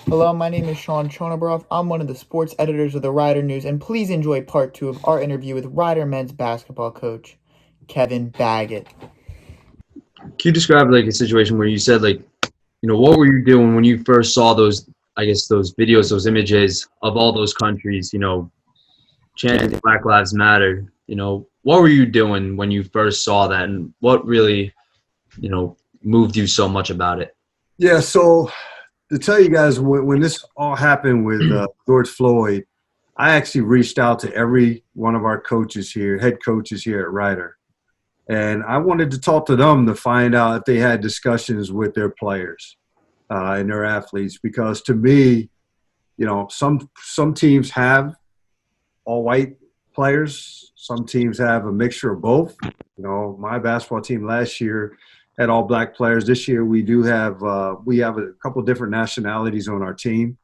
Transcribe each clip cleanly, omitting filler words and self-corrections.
Hello, my name is Shaun Chornobroff. I'm one of the sports editors of the Rider News, and please enjoy part two of our interview with Rider men's basketball coach, Kevin Baggett. Can you describe like a situation where you said what were you doing when you first saw those, I guess, those videos, those images of all those countries, chanting Black Lives Matter? What were you doing when you first saw that, and what really, moved you so much about it? Yeah, so to tell you guys, when this all happened with George Floyd, I actually reached out to every one of our coaches here, head coaches here at Ryder, and I wanted to talk to them to find out if they had discussions with their players and their athletes. Because to me, some teams have all white players, some teams have a mixture of both. My basketball team last year had all black players. This year we have a couple different nationalities on our team.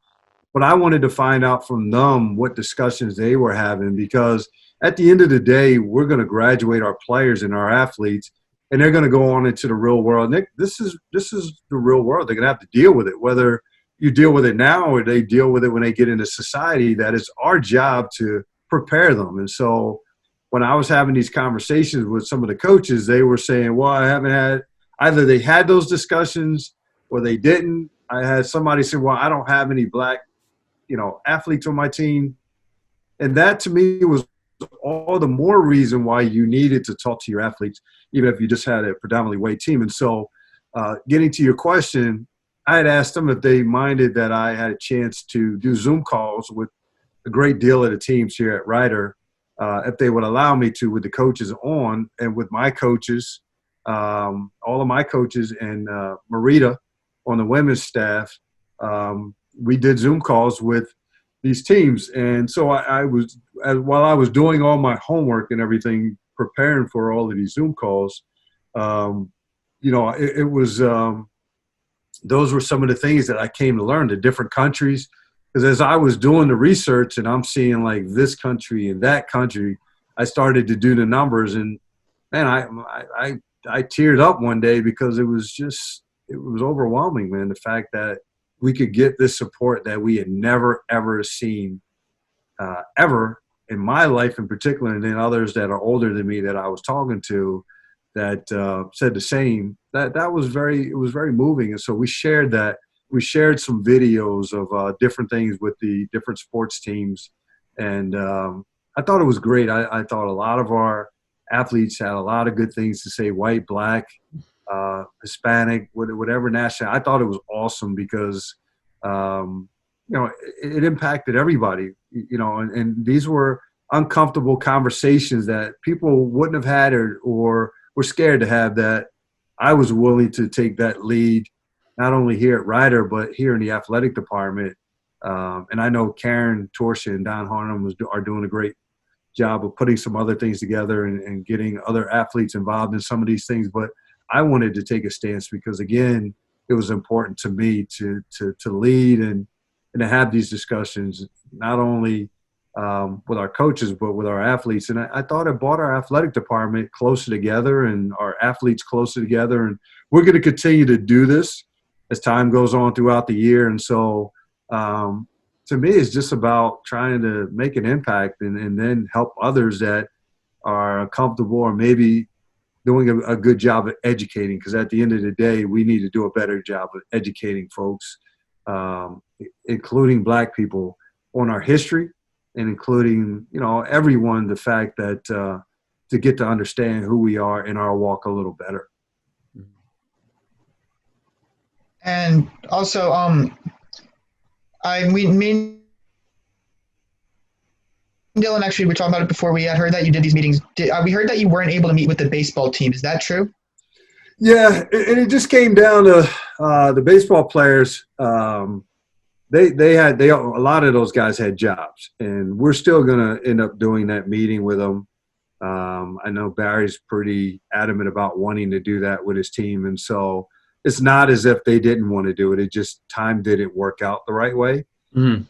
But I wanted to find out from them what discussions they were having, because at the end of the day, we're going to graduate our players and our athletes, and they're going to go on into the real world. And this is the real world. They're going to have to deal with it, whether you deal with it now or they deal with it when they get into society. That is our job to prepare them. And so when I was having these conversations with some of the coaches, they were saying, well, I haven't had – either they had those discussions or they didn't. I had somebody say, well, I don't have any black athletes on my team. And that to me was all the more reason why you needed to talk to your athletes, even if you just had a predominantly white team. And so getting to your question, I had asked them if they minded that I had a chance to do Zoom calls with a great deal of the teams here at Ryder, if they would allow me to, with the coaches on and with my coaches, all of my coaches and Marita on the women's staff. We did Zoom calls with these teams. And so I was, while I was doing all my homework and everything, preparing for all of these Zoom calls, it was, those were some of the things that I came to learn, the different countries. Because as I was doing the research and I'm seeing like this country and that country, I started to do the numbers, and man, I teared up one day because it was overwhelming, man. The fact that we could get this support that we had never, ever seen ever in my life in particular, and then others that are older than me that I was talking to that said the same. It was very moving. And so we shared that. We shared some videos of different things with the different sports teams. And I thought it was great. I thought a lot of our athletes had a lot of good things to say, white, black, Hispanic, whatever national. I thought it was awesome because, it impacted everybody, and these were uncomfortable conversations that people wouldn't have had or were scared to have, that I was willing to take that lead, not only here at Ryder, but here in the athletic department. And I know Karen Torsha and Don Harnum are doing a great job of putting some other things together and getting other athletes involved in some of these things. But I wanted to take a stance because, again, it was important to me to lead and to have these discussions, not only with our coaches, but with our athletes. And I thought it brought our athletic department closer together and our athletes closer together. And we're going to continue to do this as time goes on throughout the year. And so to me, it's just about trying to make an impact and then help others that are comfortable or maybe doing a good job of educating, because at the end of the day, we need to do a better job of educating folks, including black people, on our history, and including, everyone, the fact that to get to understand who we are in our walk a little better. And also, me and Dylan actually were talking about it before. We had heard that you did these meetings. We heard that you weren't able to meet with the baseball team. Is that true? Yeah, and it just came down to the baseball players. A lot of those guys had jobs, and we're still going to end up doing that meeting with them. I know Barry's pretty adamant about wanting to do that with his team, and so it's not as if they didn't want to do it. It just time didn't work out the right way. Mm-hmm.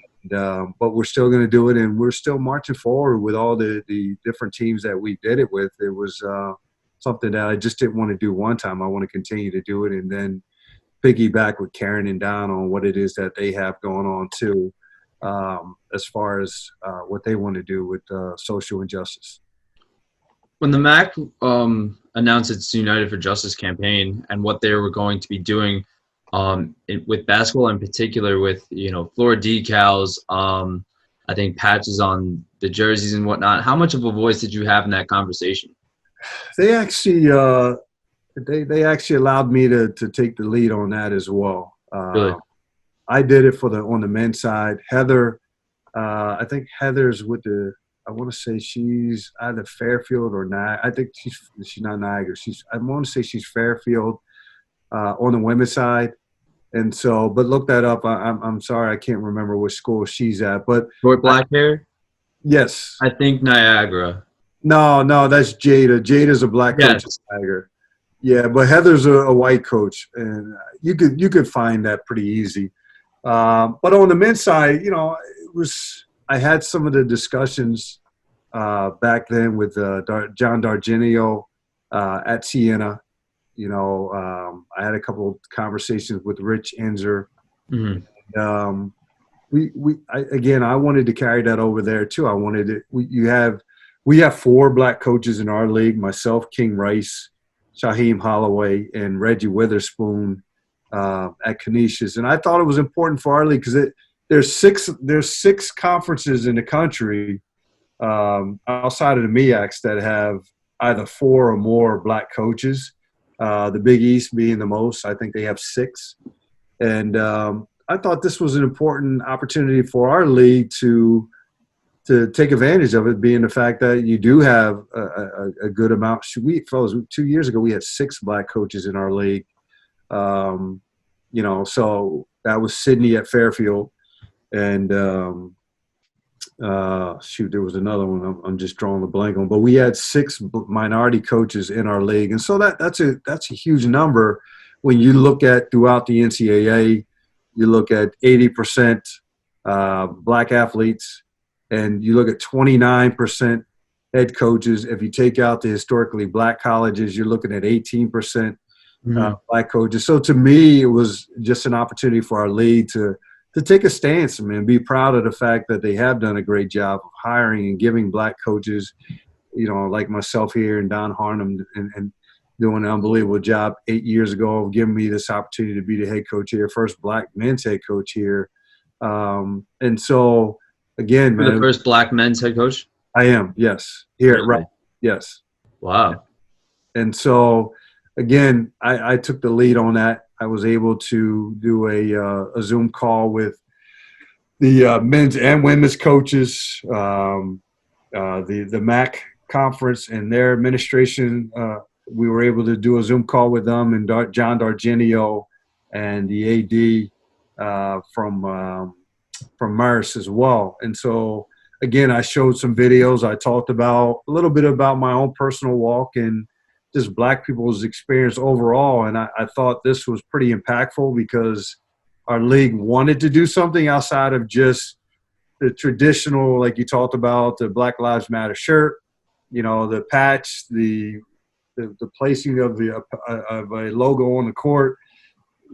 But we're still going to do it, and we're still marching forward with all the different teams that we did it with. It was something that I just didn't want to do one time. I want to continue to do it and then piggyback with Karen and Don on what it is that they have going on too, as far as what they want to do with social injustice. When the MAC announced its United for Justice campaign and what they were going to be doing with basketball in particular, with floor decals, I think patches on the jerseys and whatnot, how much of a voice did you have in that conversation? They actually they actually allowed me to take the lead on that as well. Really? I did it on the men's side. Heather, I think Heather's with I want to say she's either Fairfield or Niagara. I think she's not Niagara. I want to say she's Fairfield on the women's side. And so, but look that up. I'm sorry, I can't remember which school she's at. But Short black hair? Yes. I think Niagara. No, that's Jada. Jada's a black coach at Niagara. Yeah, but Heather's a white coach, and you could find that pretty easy. But on the men's side, I had some of the discussions back then with John Dargenio at Siena. I had a couple of conversations with Rich Enzer. Mm-hmm. I wanted to carry that over there too. I wanted it. We have 4 black coaches in our league: myself, King Rice, Shaheem Holloway, and Reggie Witherspoon at Canisius. And I thought it was important for our league because there's 6 conferences in the country outside of the MEACs that have either 4 or more black coaches. The Big East being the most. I think they have 6. And I thought this was an important opportunity for our league to take advantage of it, being the fact that you do have a good amount. Fellas, 2 years ago, we had 6 black coaches in our league. So that was Sydney at Fairfield. And there was another one I'm just drawing a blank on, but we had 6 minority coaches in our league, and so that's a huge number when you look at throughout the NCAA. You look at 80% black athletes, and you look at 29% head coaches. If you take out the historically black colleges, you're looking at 18% black coaches. So to me, it was just an opportunity for our league to take a stance, and be proud of the fact that they have done a great job of hiring and giving black coaches, like myself here and Don Harnum, and doing an unbelievable job 8 years ago of giving me this opportunity to be the head coach here, first black men's head coach here. And so, again, man. You're the first black men's head coach? I am, yes. Here really? at Rice, yes. Wow. And so, again, I took the lead on that. I was able to do a Zoom call with the men's and women's coaches, the MAC conference and their administration. We were able to do a Zoom call with them, and John Dargenio and the AD from Marist as well. And so, again, I showed some videos. I talked about a little bit about my own personal walk and just black people's experience overall. And I thought this was pretty impactful because our league wanted to do something outside of just the traditional, like you talked about, the Black Lives Matter shirt, the patch, the placing of a logo on the court.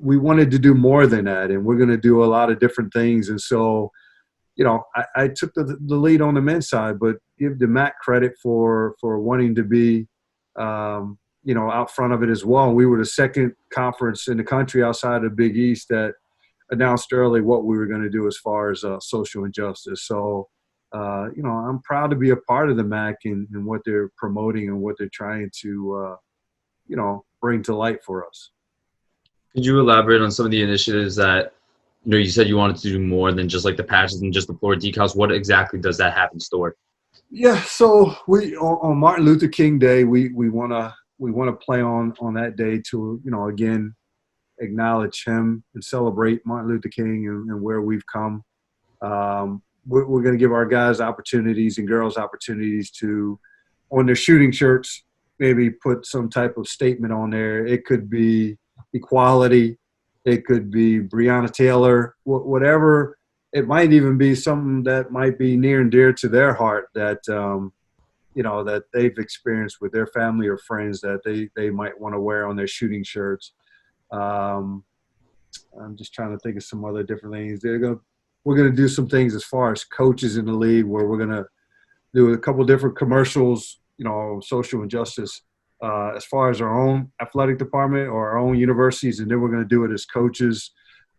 We wanted to do more than that, and we're going to do a lot of different things. And so, I took the lead on the men's side, but give the MAC credit for wanting to be out front of it as well. We were the second conference in the country outside of the Big East that announced early what we were going to do as far as social injustice. So, I'm proud to be a part of the MAC and what they're promoting and what they're trying to, bring to light for us. Could you elaborate on some of the initiatives that, you said you wanted to do more than just like the patches and just the floor decals? What exactly does that have in store? Yeah, so we on Martin Luther King Day, we want to play on that day to, again, acknowledge him and celebrate Martin Luther King and where we've come. We're going to give our guys opportunities and girls opportunities to, on their shooting shirts, maybe put some type of statement on there. It could be equality. It could be Breonna Taylor, whatever. It might even be something that might be near and dear to their heart that, that they've experienced with their family or friends that they might want to wear on their shooting shirts. I'm just trying to think of some other different things. We're gonna do some things as far as coaches in the league, where we're gonna do a couple different commercials, social injustice, as far as our own athletic department or our own universities, and then we're going to do it as coaches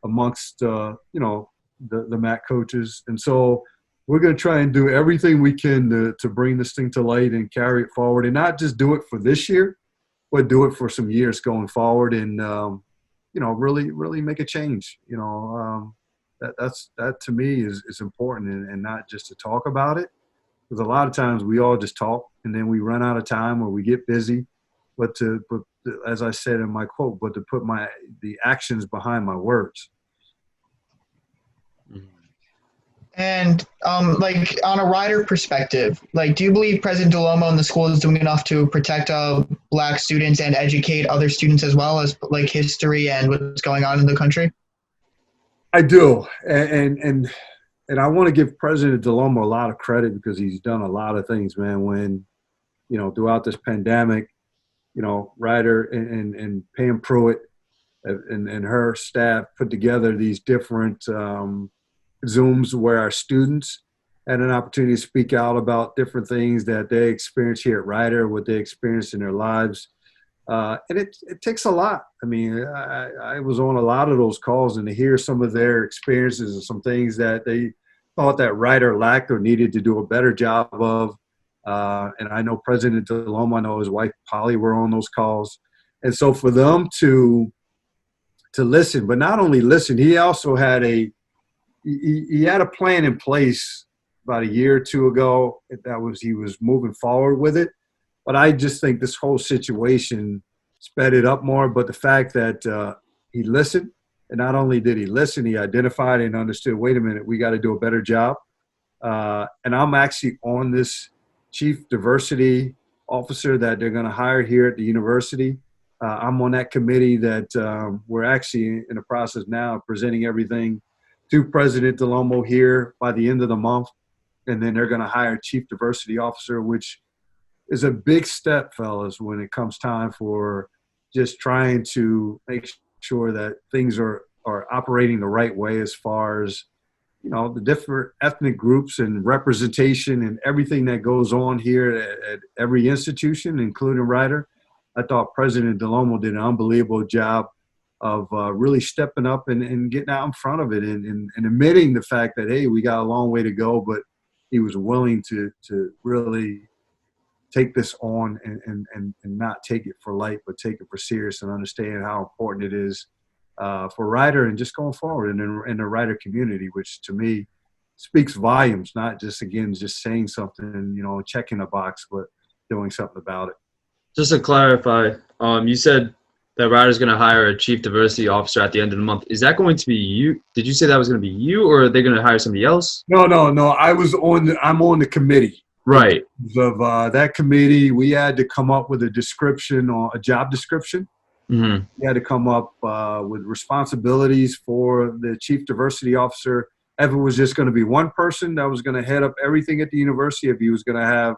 amongst, the MAC coaches. And so we're going to try and do everything we can to bring this thing to light and carry it forward, and not just do it for this year, but do it for some years going forward, and really, really make a change. That to me is important, and not just to talk about it. Because a lot of times we all just talk and then we run out of time or we get busy. But as I said in my quote, but to put the actions behind my words. And like on a rider perspective, like, do you believe President DeLomo and the school is doing enough to protect Black students and educate other students as well as like history and what's going on in the country? I do, and I want to give President DeLomo a lot of credit, because he's done a lot of things, man. When, throughout this pandemic, Ryder and Pam Pruitt and her staff put together these different Zooms where our students had an opportunity to speak out about different things that they experience here at Ryder, what they experience in their lives. And it takes a lot. I mean, I was on a lot of those calls, and to hear some of their experiences and some things that they thought that Ryder lacked or needed to do a better job of. And I know President DeLomo, I know his wife Polly were on those calls. And so for them to listen, but not only listen, he also had he had a plan in place about a year or two ago. He was moving forward with it. But I just think this whole situation sped it up more. But the fact that he listened, and not only did he listen, he identified and understood, wait a minute, we got to do a better job. And I'm actually on this chief diversity officer that they're going to hire here at the university. I'm on that committee that we're actually in the process now of presenting everything to President DeLomo here by the end of the month. And then they're going to hire a chief diversity officer, which is a big step, fellas, when it comes time for just trying to make sure that things are operating the right way, as far as, the different ethnic groups and representation and everything that goes on here at every institution, including Ryder. I thought President DeLomo did an unbelievable job of really stepping up and getting out in front of it, and admitting the fact that, hey, we got a long way to go, but he was willing to really take this on and not take it for light, but take it for serious, and understand how important it is for Ryder and just going forward in the Ryder community, which to me speaks volumes, not just, again, just saying something, checking a box, but doing something about it. Just to clarify, you said that Ryder's going to hire a chief diversity officer at the end of the month. Is that going to be you? Did you say that was going to be you, or are they going to hire somebody else? No. I'm on the committee. Right. Of that committee, we had to come up with a description, or a job description. Mm-hmm. We had to come up with responsibilities for the chief diversity officer. If it was just going to be one person that was going to head up everything at the university, if he was going to have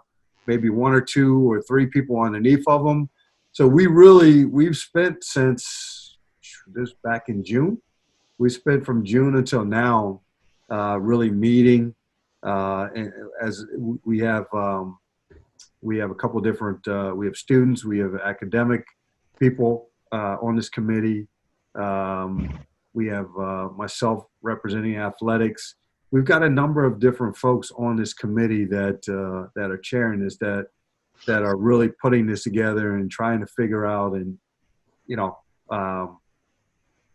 maybe one or two or three people underneath of him. So we've spent since this back in June. We spent from June until now really meeting. And as we have a couple different, we have students, we have academic people on this committee. We have myself representing athletics. We've got a number of different folks on this committee that are chairing this, that are really putting this together and trying to figure out, and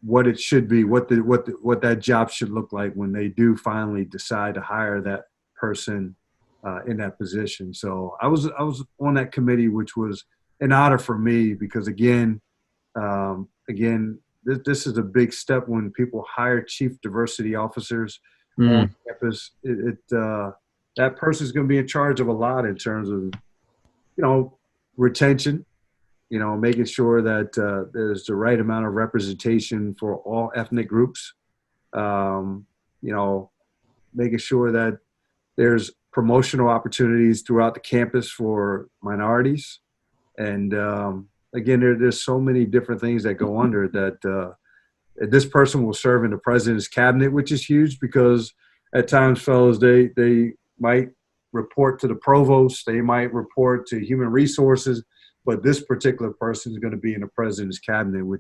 what it should be, what that job should look like when they do finally decide to hire that person in that position. So I was on that committee, which was an honor for me, because again, this is a big step when people hire chief diversity officers on campus. That person is going to be in charge of a lot in terms of, retention, making sure that there's the right amount of representation for all ethnic groups, making sure that there's promotional opportunities throughout the campus for minorities. And again, there's so many different things that go under that This person will serve in the president's cabinet, which is huge because at times, fellas, they might report to the provost, they might report to human resources, but this particular person is going to be in the president's cabinet, which